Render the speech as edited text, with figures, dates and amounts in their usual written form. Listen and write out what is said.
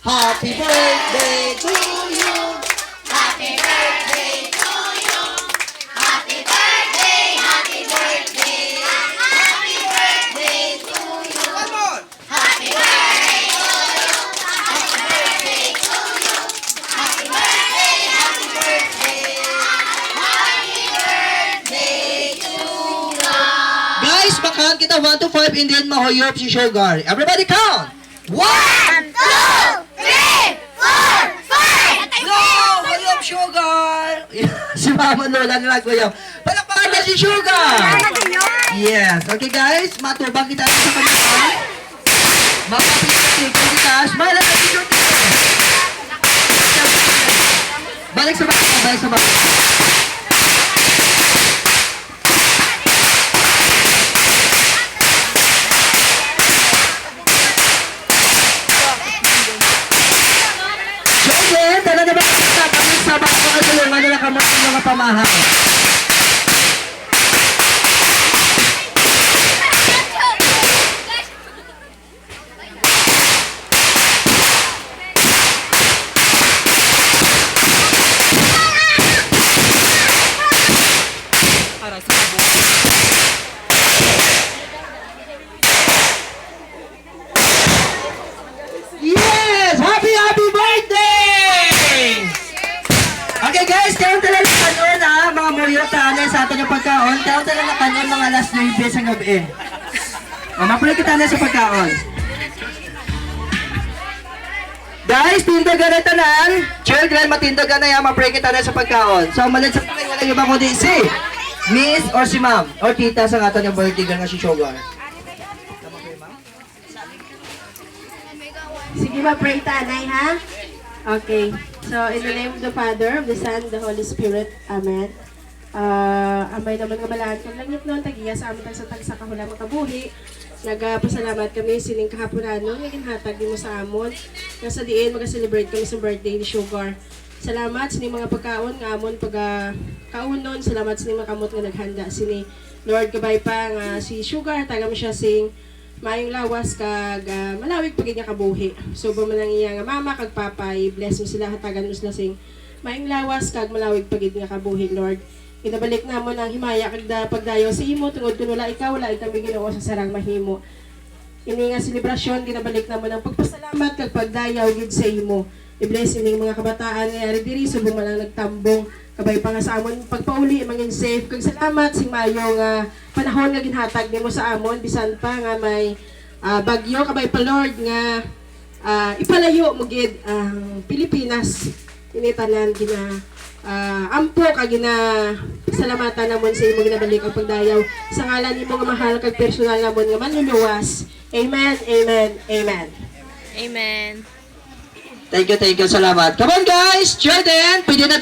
Happy birthday to you. Happy birthday to you. Happy birthday, happy birthday. Happy birthday to you. Come on. Happy birthday to you. Happy birthday to you. Happy birthday, happy birthday. Happy birthday to you. Guys, makount kita 1 to 5 and then mahuyop si Sugar. Everybody count. 1! 1, 2, 3, 4, 5. Go! Huyop Sugar! Si Mama Lola nilaguyop. Palakpakan na si Sugar! Yes. Okay guys, matubang kita sa kanila. Mapapit kita. Smile at si Sugar. Balik sa baka. Balik sa baka. Jojen, dala na ba kita? Kami sa baka tulungan nila kami sa mga pamahay. Yes! Happy birthday! Okay guys, karon talaga na kanon ha, mga muyota sa atin yung pagkaon. Karon talaga na kanon mga alas 9 sa gabi. Mapulay kita na sa pagkaon. Guys, tindagan na tanan. Children, matindagan na yan. Mapulay kita na sa pagkaon. So, malit sa pagkain, walang iba kundi si Miss or si Ma'am or Tita sa atin yung birthday girl nga si Sugar. Sige ba, pray tanay, ha? Okay. So, in the name of the Father, of the Son, of the Holy Spirit. Amen. Amay naman nga malaan kang langit noon, tagiya sa amin sa tagsa kahula makabuhi. Nagpasalamat kami sining kahaponan noon, naging hatag din mo sa amon. Nasa diin, mag-celebrate kami sa birthday ni Sugar. Salamat sa mga pagkaon nga amon pagkaon noon. Salamat sa mga kamot nga naghanda sini Lord kabay pa nga si Sugar, taga mo siya sing maayong lawas kag malawig pagid nga kabuhi. So ba man ang iya nga mama kag papa, i-bless mo sila hatagan mo sila sing maayong lawas kag malawig pagid nga kabuhi, Lord. Kinabalik namon ang himaya kag pagdayo sa imo tungod kun wala ikaw wala kami Ginoo sa sarang mahimo. Ini nga selebrasyon ginabalik namon ang pagpasalamat kag pagdayaw gid sa imo. I-bless ining mga kabataan nga ari diri so bumalang nagtambong kabay pa nga sa amon pagpauli mangin safe kag salamat sing maayong panahon nga ginhatag nimo sa amon bisan pa nga may bagyo kabay pa Lord nga ipalayo mo gid ang Pilipinas ini tanan gina ampo kag gina salamatan namon sa imo ginabalik ang pagdayaw sa ngalan nimo nga mahal kag personal namon nga manluluwas. Amen, amen, amen. Amen. Thank you, salamat. Come on guys, Jordan, pwede na